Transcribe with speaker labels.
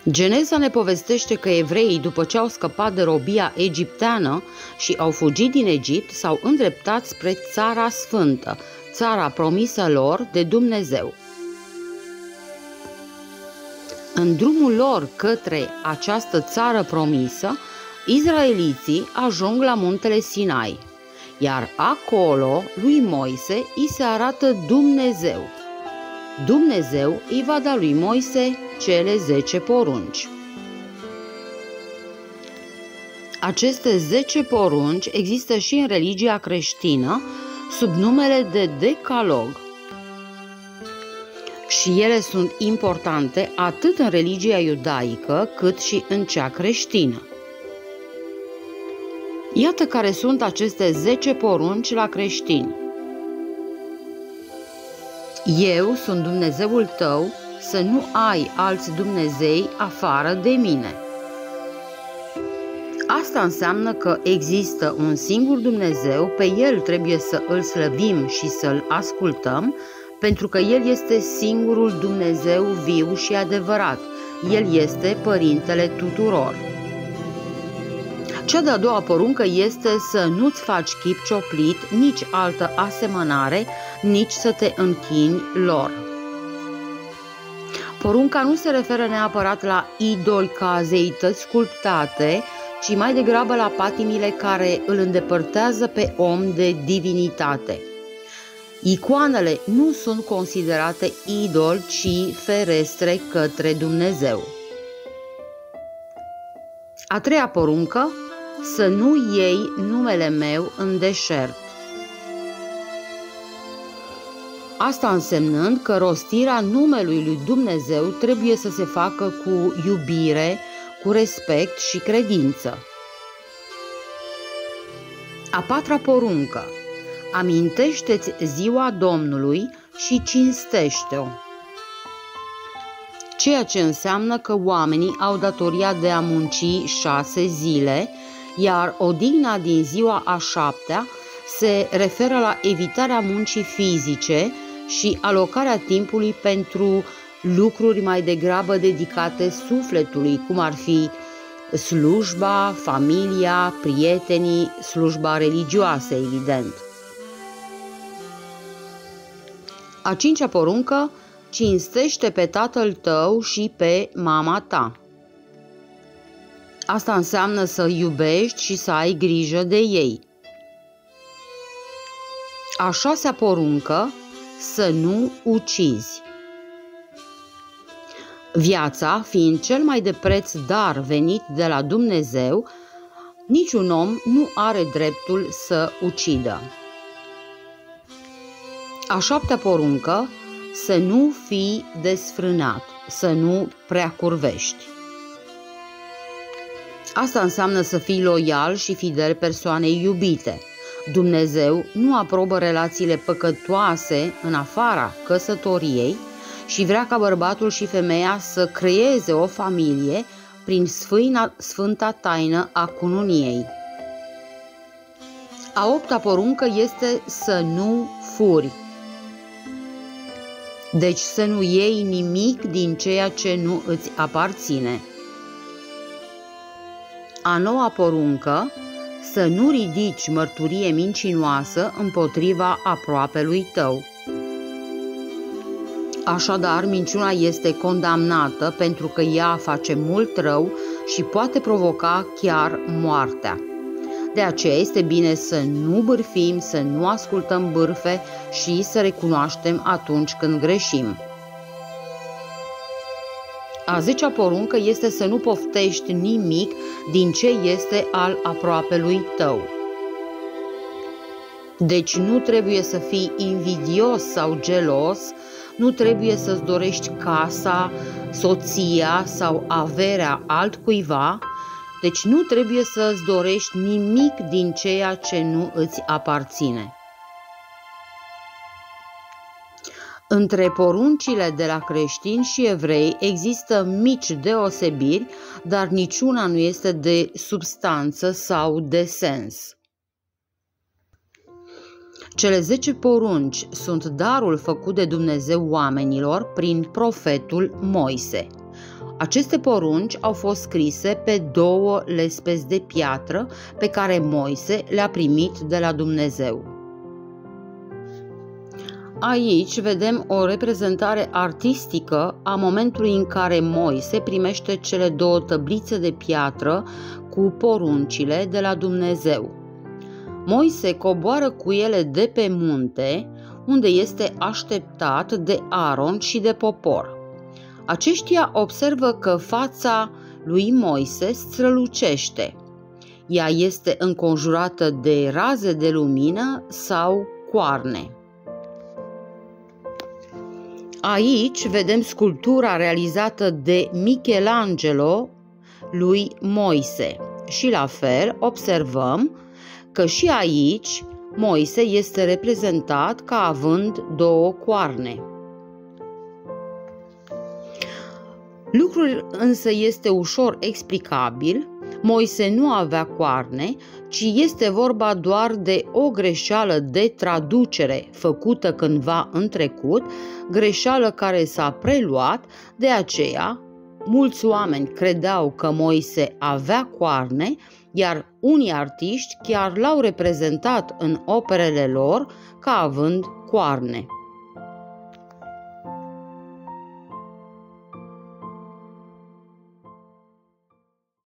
Speaker 1: Geneza ne povestește că evreii, după ce au scăpat de robia egipteană și au fugit din Egipt, s-au îndreptat spre Țara Sfântă, țara promisă lor de Dumnezeu. În drumul lor către această țară promisă, izraeliții ajung la muntele Sinai, iar acolo lui Moise îi se arată Dumnezeu. Dumnezeu îi va da lui Moise cele 10 porunci. Aceste 10 porunci există și în religia creștină sub numele de Decalog. Și ele sunt importante atât în religia iudaică cât și în cea creștină. Iată care sunt aceste 10 porunci la creștini. Eu sunt Dumnezeul tău, să nu ai alți Dumnezei afară de mine. Asta înseamnă că există un singur Dumnezeu, pe El trebuie să îl slăvim și să-l ascultăm, pentru că El este singurul Dumnezeu viu și adevărat. El este Părintele tuturor. Cea de-a doua poruncă este să nu-ți faci chip cioplit, nici altă asemănare, nici să te închini lor. Porunca nu se referă neapărat la idoli ca zeități sculptate, ci mai degrabă la patimile care îl îndepărtează pe om de divinitate. Icoanele nu sunt considerate idoli, ci ferestre către Dumnezeu. A treia poruncă, să nu iei numele meu în deșert. Asta însemnând că rostirea numelui lui Dumnezeu trebuie să se facă cu iubire, cu respect și credință. A patra poruncă, amintește-ți ziua Domnului și cinstește-o. Ceea ce înseamnă că oamenii au datoria de a munci 6 zile, iar odihna din ziua a 7-a se referă la evitarea muncii fizice și alocarea timpului pentru lucruri mai degrabă dedicate sufletului, cum ar fi slujba, familia, prietenii, slujba religioasă, evident. A 5-a poruncă, cinstește pe tatăl tău și pe mama ta. Asta înseamnă să iubești și să ai grijă de ei. A 6-a poruncă, să nu ucizi. Viața, fiind cel mai de preț dar venit de la Dumnezeu, niciun om nu are dreptul să ucidă. A 7-a poruncă, să nu fii desfrânat, să nu prea curvești. Asta înseamnă să fii loial și fidel persoanei iubite. Dumnezeu nu aprobă relațiile păcătoase în afara căsătoriei și vrea ca bărbatul și femeia să creeze o familie prin sfânta taină a cununiei. A 8-a poruncă este să nu furi. Deci să nu iei nimic din ceea ce nu îți aparține. A 9-a poruncă, să nu ridici mărturie mincinoasă împotriva aproapelui tău. Așadar, minciuna este condamnată pentru că ea face mult rău și poate provoca chiar moartea. De aceea este bine să nu bârfim, să nu ascultăm bârfe și să recunoaștem atunci când greșim. A 10-a poruncă este să nu poftești nimic din ce este al aproapelui tău. Deci nu trebuie să fii invidios sau gelos, nu trebuie să-ți dorești casa, soția sau averea altcuiva, deci nu trebuie să-ți dorești nimic din ceea ce nu îți aparține. Între poruncile de la creștini și evrei există mici deosebiri, dar niciuna nu este de substanță sau de sens. Cele 10 porunci sunt darul făcut de Dumnezeu oamenilor prin profetul Moise. Aceste porunci au fost scrise pe 2 lespezi de piatră pe care Moise le-a primit de la Dumnezeu. Aici vedem o reprezentare artistică a momentului în care Moise primește cele 2 tăblițe de piatră cu poruncile de la Dumnezeu. Moise coboară cu ele de pe munte, unde este așteptat de Aron și de popor. Aceștia observă că fața lui Moise strălucește. Ea este înconjurată de raze de lumină sau coarne. Aici vedem sculptura realizată de Michelangelo lui Moise și la fel observăm că și aici Moise este reprezentat ca având 2 coarne. Lucrul însă este ușor explicabil. Moise nu avea coarne, ci este vorba doar de o greșeală de traducere făcută cândva în trecut, greșeală care s-a preluat, de aceea mulți oameni credeau că Moise avea coarne, iar unii artiști chiar l-au reprezentat în operele lor ca având coarne.